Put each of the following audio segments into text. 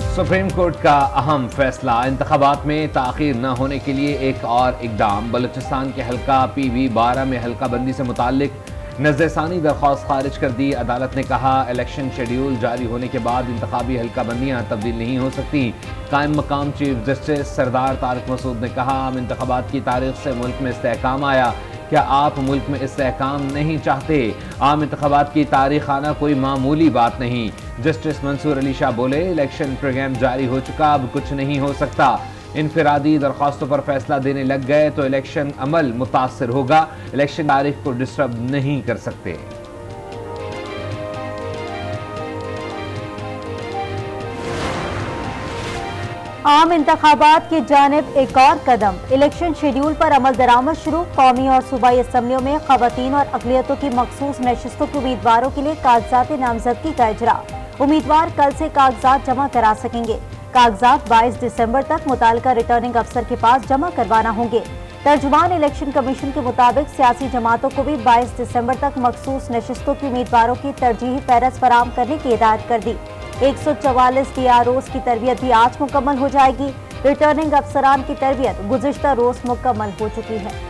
Supreme court का अहम फैसला, इंतखाबात में ताखीर न होने के लिए एक और इकदाम। बलूचिस्तान के हल्का PV-12 में हल्का बंदी से मुताल्लिक नज़रसानी दरख्वास्त खारिज कर दी। अदालत ने कहा, इलेक्शन शेड्यूल जारी होने के बाद इंतखाबी हल्का बंदियाँ तब्दील नहीं हो सकती। कायम मकाम चीफ जस्टिस सरदार तारिक मसूद ने कहा, हम इंतखाबात की तारीख से मुल्क में इस्तेहकाम आया, क्या आप मुल्क में इस्तेहकाम नहीं चाहते? आम इंतखाबात की तारीख आना कोई मामूली बात नहीं। जस्टिस मंसूर अली शाह बोले, इलेक्शन प्रोग्राम जारी हो चुका, अब कुछ नहीं हो सकता। इनफरादी दरख्वास्तों पर फैसला देने लग गए तो इलेक्शन अमल मुतासर होगा, इलेक्शन तारीख को डिस्टर्ब नहीं कर सकते। आम इंतखाबात की जानिब एक और कदम, इलेक्शन शेड्यूल पर अमल दरामद शुरू। कौमी और सूबाई असम्बलियों में खवातीन और अक़लियतों की मखसूस नशिस्तों के उम्मीदवारों के लिए कागजात नामजदगी का इजरा। उम्मीदवार कल से कागजात जमा करा सकेंगे। कागजात 22 दिसंबर तक मुताल्लिका रिटर्निंग अफसर के पास जमा करवाना होंगे। तर्जुमान इलेक्शन कमीशन के मुताबिक सियासी जमातों को भी 22 दिसंबर तक मखसूस नशिस्तों के उम्मीदवारों की तरजीही फहरस्त फराहम करने की हिदायत कर दी। 144 DROs की तरबियत भी आज मुकम्मल हो जाएगी। रिटर्निंग अफसरान की तरबियत गुज़िश्ता रोज मुकम्मल हो चुकी है।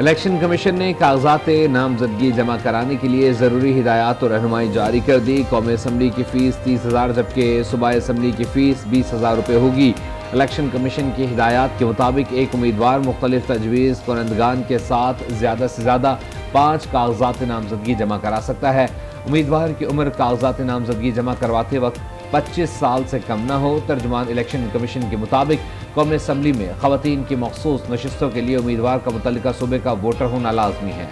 इलेक्शन कमीशन ने कागजात नामजदगी जमा कराने के लिए ज़रूरी हिदायत और रहनुमाई जारी कर दी। कौमी असम्बली की फ़ीस 30,000 जबकि सूबाई असम्बली की फ़ीस 20,000 रुपये होगी। इलेक्शन कमीशन की हिदायत के मुताबिक एक उम्मीदवार मुख्तलिफ तजवीज़ कुनंदगान के साथ ज़्यादा से ज़्यादा 5 कागजात नामजदगी जमा करा सकता है। उम्मीदवार की उम्र कागजात नामजदगी जमा करवाते वक्त 25 साल से कम न हो। तर्जुमान इलेक्शन कमीशन के मुताबिक कौमी असम्बली में खवातीन की मखसूस नशिस्तों के लिए उम्मीदवार का मुतल्लिका सूबे का वोटर होना लाजमी है।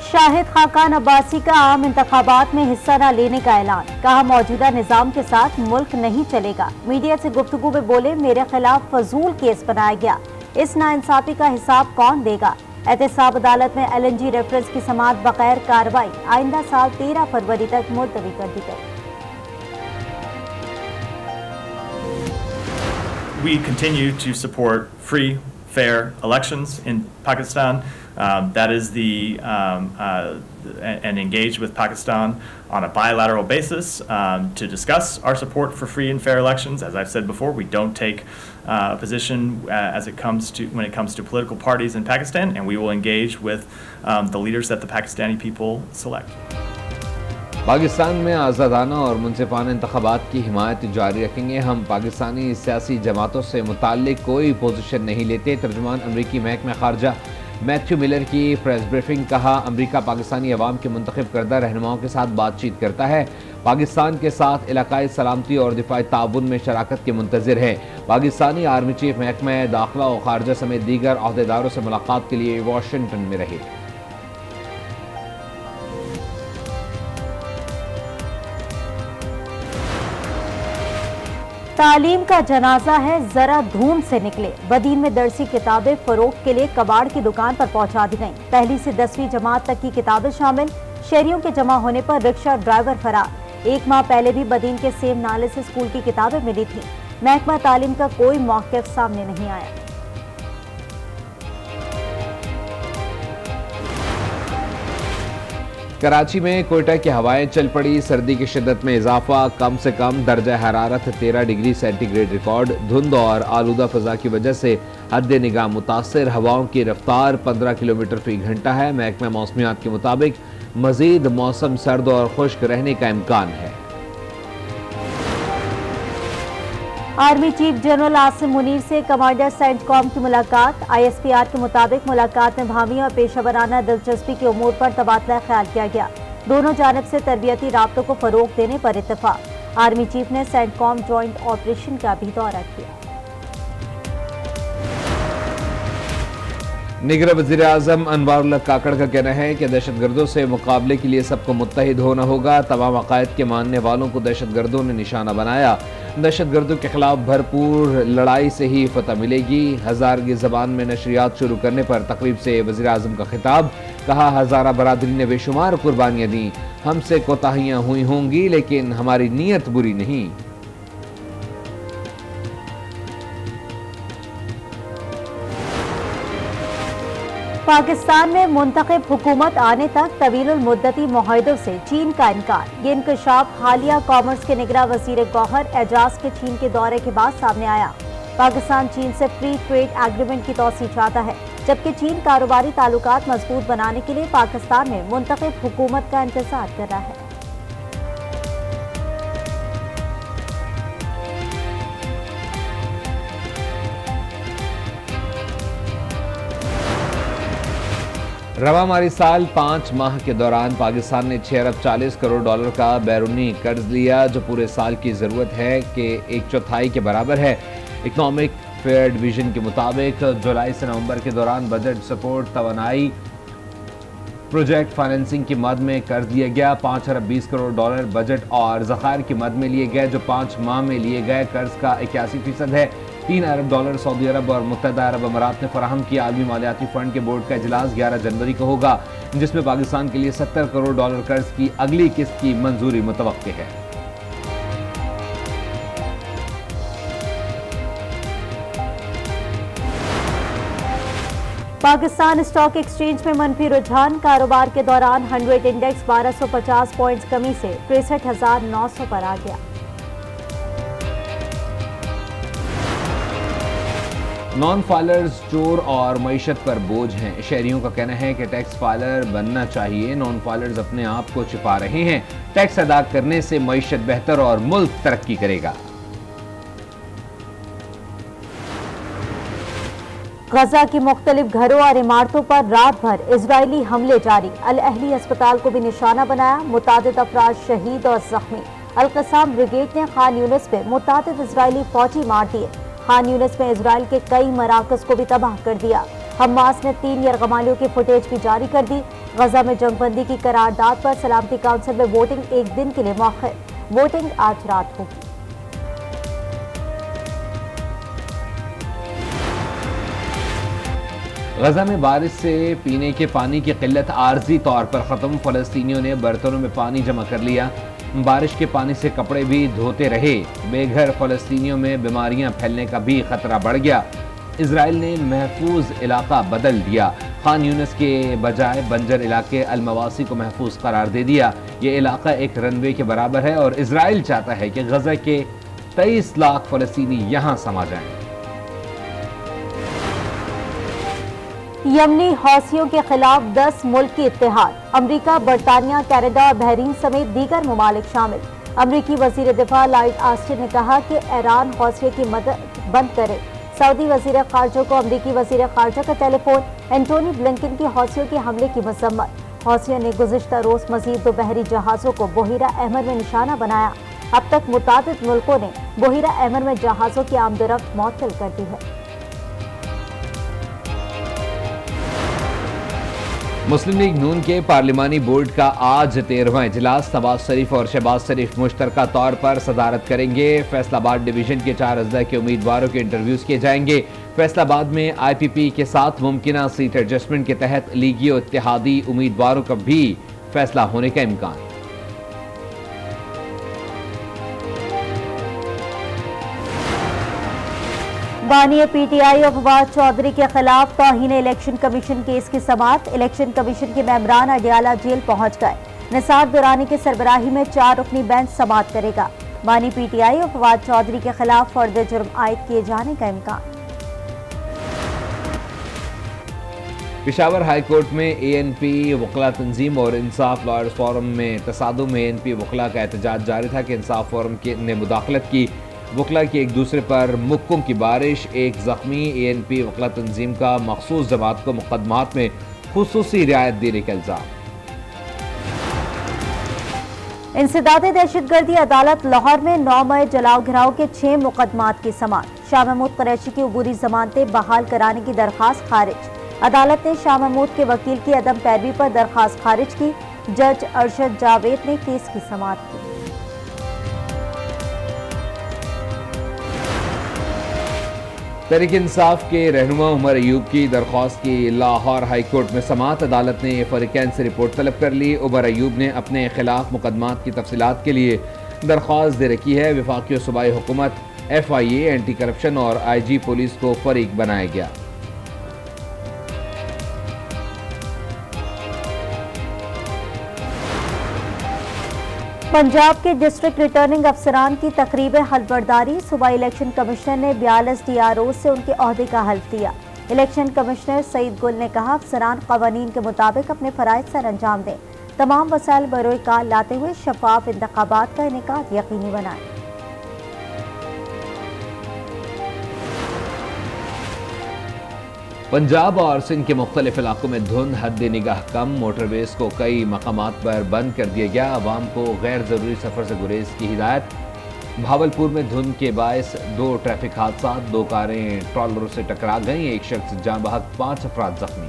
शाहिद खाकान अब्बासी का आम इंतखाबात में हिस्सा न लेने का ऐलान। कहा, मौजूदा निजाम के साथ मुल्क नहीं चलेगा। मीडिया से गुफ्तगू में बोले, मेरे खिलाफ फजूल केस बनाया गया, इस नाइंसाफी का हिसाब कौन देगा? एहतसाब अदालत में LNG रेफरेंस की समाअत बगैर कार्रवाई आइंदा साल 13 फरवरी तक मुलतवी कर दी गई। We continue to support free, fair elections in Pakistan. That is and engage with Pakistan on a bilateral basis to discuss our support for free and fair elections. As I've said before, we don't take a position when it comes to political parties in Pakistan, and we will engage with the leaders that the Pakistani people select. Pakistan में आज़ादाना और मुनसिफाना इंतखाबात की हिमायत जारी रखेंगे। हम पाकिस्तानी सियासी जमातों से मुताल्लिक कोई पोजीशन नहीं लेते। तर्जुमान अमरीकी महकमा खारजा मैथ्यू मिलर की प्रेस ब्रीफिंग। कहा, अमरीका पाकिस्तानी अवाम के मुंतखब करदा रहनुमाओं के साथ बातचीत करता है, पाकिस्तान के साथ इलाकाई सलामती और दिफाई ताउन में शराकत के मुंतज़िर है। पाकिस्तानी आर्मी चीफ महकमा दाखिला और खारजा समेत दीगर अहदेदारों से मुलाकात के लिए वाशिंगटन में रहे। तालीम का जनाजा है, जरा धूम से निकले। बदीन में दरसी किताबें फरोख्त के लिए कबाड़ की दुकान पर पहुंचा दी गईं। पहली से 10वीं जमात तक की किताबें शामिल। शहरियों के जमा होने पर रिक्शा ड्राइवर फरार। 1 माह पहले भी बदीन के सेम नाले से स्कूल की किताबें मिली थी। महकमा तालीम का कोई मौक़िफ़ सामने नहीं आया। कराची में कोयटा की हवाएं चल पड़ी, सर्दी की शिद्दत में इजाफा। कम से कम दर्जा हरारत 13 डिग्री सेंटीग्रेड रिकॉर्ड। धुंध और आलूदा फजा की वजह से हद निगाह मुतासर। हवाओं की रफ्तार 15 किलोमीटर फी घंटा है। महकमा मौसमियात के मुताबिक मजीद मौसम सर्द और खुश्क रहने का इम्कान है। Army chief general Asim Munir से कमांडर सेंटकॉम की मुलाकात। ISPR के मुताबिक मुलाकात में भावी और पेशेवराना दिलचस्पी के उमूर पर तबादला ख्याल किया गया। दोनों जानिब से तरबियती राब्तों को फरोग देने पर इत्तफाक। आर्मी चीफ ने सेंटकॉम जॉइंट ऑपरेशन का भी दौरा किया। निगर वज़ीर आज़म अनवारुल्लाह काकड़ का कहना है कि दहशतगर्दों से मुकाबले के लिए सबको मुत्तहिद होना होगा। तमाम अकायद के मानने वालों को दहशतगर्दों ने निशाना बनाया। दहशतगर्दों के खिलाफ भरपूर लड़ाई से ही फतह मिलेगी। हज़ारगी ज़बान में नशरियात शुरू करने पर तकरीब से वज़ीर आज़म का खिताब। कहा, हज़ारा बरादरी ने बेशुमार कुर्बानियाँ दी, हमसे कोताहियाँ हुई होंगी लेकिन हमारी नीयत बुरी नहीं। पाकिस्तान में मुंतखब हुकूमत आने तक तवीलुल मुद्दती मुआहदों से चीन का इनकार। ये इंकशाफ हालिया कॉमर्स के निगरां वज़ीर गौहर एजाज के चीन के दौरे के बाद सामने आया। पाकिस्तान चीन से फ्री ट्रेड एग्रीमेंट की तौसीह चाहता है, जबकि चीन कारोबारी ताल्लुकात मजबूत बनाने के लिए पाकिस्तान में मुंतखब हुकूमत का इंतजार कर रहा है। रवा मारी साल 5 माह के दौरान पाकिस्तान ने 6 अरब 40 करोड़ डॉलर का बैरूनी कर्ज लिया, जो पूरे साल की ज़रूरत है कि 1/4 के बराबर है। इकनॉमिक फेयर डिवीजन के मुताबिक जुलाई से नवंबर के दौरान बजट सपोर्ट, तवानाई, प्रोजेक्ट फाइनेंसिंग की मद में कर्ज लिया गया। 5 अरब 20 करोड़ डॉलर बजट और ज़खायर की मद में लिए गए, जो 5 माह में लिए गए कर्ज का 81% है। 3 अरब डॉलर सऊदी अरब और मुत्तहदा अरब अमारात ने फराहम किया। आलमी मालियाती फंड के बोर्ड का इजलास 11 जनवरी को होगा, जिसमें पाकिस्तान के लिए 70 करोड़ डॉलर कर्ज की अगली किस्त की मंजूरी मुतवक्के है। पाकिस्तान स्टॉक एक्सचेंज में मनफी रुझान। कारोबार के दौरान 100 इंडेक्स 1250 पॉइंट्स कमी से 63,900 पर आ गया। नॉन फाइलर्स चोर और मईशत पर बोझ हैं। शहरियों का कहना है कि टैक्स फाइलर बनना चाहिए। नॉन फाइलर्स अपने आप को छिपा रहे हैं। टैक्स अदा करने से मईशत बेहतर और मुल्क तरक्की करेगा। गजा की मुख्तलिफ घरों और इमारतों पर रात भर इजरायली हमले जारी। अल अहली अस्पताल को भी निशाना बनाया। मुतादिद अफराद शहीद और जख्मी। अल कसाम ब्रिगेड ने खान यूनिस पे मुतादिद इजरायली फौजी मार दिए। खान यूनिस में इजराइल के कई मराकज को भी तबाह कर दिया। हमास ने 3 यरगमालियों की फुटेज भी जारी कर दी। गजा में जंगबंदी की करारदाद पर सलामती काउंसिल में वोटिंग एक दिन के लिए मौखर। वोटिंग आज रात होगी। गजा में बारिश से पीने के पानी की किल्लत आर्जी तौर पर ख़त्म। फ़लस्तीनियों ने बर्तनों में पानी जमा कर लिया। बारिश के पानी से कपड़े भी धोते रहे। बेघर फ़लस्तीनियों में बीमारियां फैलने का भी खतरा बढ़ गया। इजराइल ने महफूज इलाका बदल दिया। खान यूनिस के बजाय बंजर इलाके अल-मवासी को महफूज करार दे दिया। ये इलाका एक रनवे के बराबर है और इजराइल चाहता है कि गजा के 23 लाख फ़लस्तीनी यहाँ समा जाएं। यमनी हौसियों के खिलाफ 10 मुल्क की इत्तेहाद। अमरीका, बरतानिया, कनाडा और बहरीन समेत दीगर ममालिक शामिल। अमरीकी वजीर दिफा लॉयड ऑस्टिन ने कहा कि ईरान हौसियों की मदद बंद करे। सऊदी वजीर खारजा को अमरीकी वजीर खारजा का टेलीफोन। एंटोनी ब्लिंकन की हौसियों के हमले की मजम्मत। हौसियों ने गुज़िश्ता रोज मजीद 2 बहरी जहाज़ों को बहिरा अहमर में निशाना बनाया। अब तक मुतादिद मुल्कों ने बहिरा अहमर में जहाज़ों की आमदरफ्त मुअत्तल कर दी है। मुस्लिम लीग नून के पार्लिमानी बोर्ड का आज 13वां इजलास। नवाज शरीफ और शहबाज शरीफ मुश्तरका तौर पर सदारत करेंगे। फैसलाबाद डिवीजन के 4 अजला के उम्मीदवारों के इंटरव्यूज किए जाएंगे। फैसलाबाद में IPP के साथ मुमकिना सीट एडजस्टमेंट के तहत लीगी और इत्तेहादी उम्मीदवारों का भी फैसला होने का इम्कान। बानी PTI और फवाद चौधरी के खिलाफ तौहीन इलेक्शन कमीशन केस की समाअत। इलेक्शन कमीशन के मेंबरान अडियाला जेल पहुंच गए। निसार दुरानी के सरबराही में 4 रुकनी बेंच समाअत करेगा। बानी PTI और फवाद चौधरी के खिलाफ फर्द जुर्म आयद किए जाने का इम्कान। पेशावर हाई कोर्ट में ANP वकला तंजीम और इंसाफ लॉयर्स फोरम में तसादुम में ANP वकला का एहतजाज जारी था कि इंसाफ फोरम ने मुदाखलत की। वकला की एक दूसरे पर मुक्कों की बारिश। एक जख्मी। ANP वकला तंजीम का मखसूस जमात को मुकदमात में खुसूसी रियायत देने का इल्जाम। इंसदादे दहशतगर्दी अदालत लाहौर में 9 मई जलाओ घिराव के 6 मुकदमात की समाअत। शाह महमूद कुरैशी की अबूरी जमानतें बहाल कराने की दरखास्त खारिज। अदालत ने शाह महमूद के वकील की अदम पैरवी पर दरखास्त खारिज की। जज अरशद जावेद ने केस की समाअत की। तहरीक इंसाफ के रहनुमा उमर अयूब की दरख्वास्त की लाहौर हाई कोर्ट में समाअत अदालत ने फरीकैन से रिपोर्ट तलब कर ली। उमर अयूब ने अपने खिलाफ मुकदमात की तफसीलात के लिए दरख्वास्त दे रखी है। वफाकी सूबाई हुकूमत, FIA, एंटी करप्शन और IG पुलिस को फरीक बनाया गया। पंजाब के डिस्ट्रिक्ट रिटर्निंग अफसरान की तकरीब हलफबरदारी। सूबाई इलेक्शन कमिश्नर ने 42 DRO से उनके ओहदे का हल्फ दिया। इलेक्शन कमिश्नर सईद गुल ने कहा, अफसरान कवानीन के मुताबिक अपने फराइज सर अंजाम दें, तमाम वसाइल बरोए कार लाते हुए शफाफ इंतखाबात का इनेकाद यकीनी बनाएं। पंजाब और सिंध के मुख्तलिफ इलाकों में धुंध हद निगाह कम। मोटरवेज को कई मकामात पर बंद कर दिया गया। आवाम को गैर जरूरी सफर से गुरेज की हिदायत। भावलपुर में धुंध के बायस 2 ट्रैफिक हादसा, 2 कारें ट्रॉलरों से टकरा गईं, 1 शख्स जान बहक, 5 अफराद जख्मी।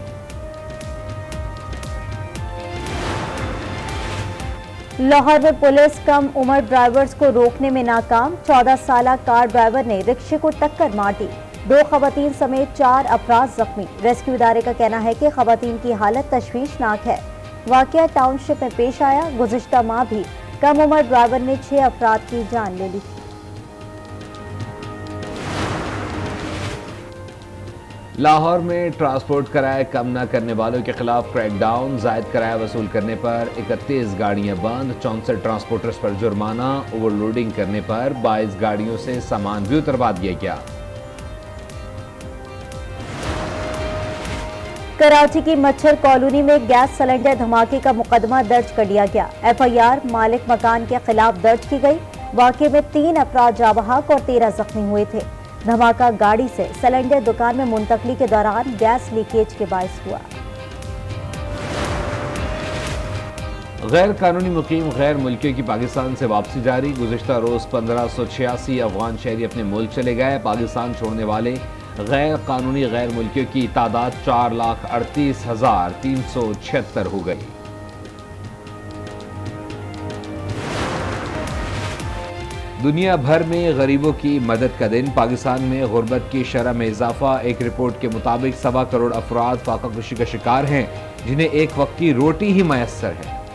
लाहौर में पुलिस कम उम्र ड्राइवर्स को रोकने में नाकाम। 14 साला कार ड्राइवर ने रिक्शे को टक्कर मार दी। 2 खवातीन समेत 4 अफराद जख्मी। रेस्क्यू इदारे का कहना है कि खवातीन की हालत तशवीशनाक है। वाकया टाउनशिप में पेश आया। गुज़िश्ता माह भी कम उम्र ड्राइवर ने 6 अफराद की जान ले ली थी। लाहौर में ट्रांसपोर्ट किराया कम न करने वालों के खिलाफ क्रैकडाउन। जायद किराया वसूल करने पर 31 गाड़ियां बंद, 64 ट्रांसपोर्टर्स पर जुर्माना। ओवरलोडिंग करने पर 22 गाड़ियों से सामान भी उतरवा दिया गया। कराची की मच्छर कॉलोनी में गैस सिलेंडर धमाके का मुकदमा दर्ज कर लिया गया। FIR मालिक मकान के खिलाफ दर्ज की गई। वाक़े में 3 अफराद जाँ बहक और 13 जख्मी हुए थे। धमाका गाड़ी से सिलेंडर दुकान में मुंतकली के दौरान गैस लीकेज के बायस हुआ। गैर कानूनी मुकीम गैर मुल्कियों की पाकिस्तान से वापसी जारी। गुज़िश्ता रोज 1586 अफगान शहरी अपने मुल्क चले गए। पाकिस्तान छोड़ने वाले गैर कानूनी गैर मुल्कियों की तादाद 4,38,376 हो गई। दुनिया भर में गरीबों की मदद का दिन। पाकिस्तान में गुर्बत की शरह में इजाफा। एक रिपोर्ट के मुताबिक 1.25 करोड़ अफराद फाका कुशी का शिकार हैं, जिन्हें एक वक्त की रोटी ही मैसर है।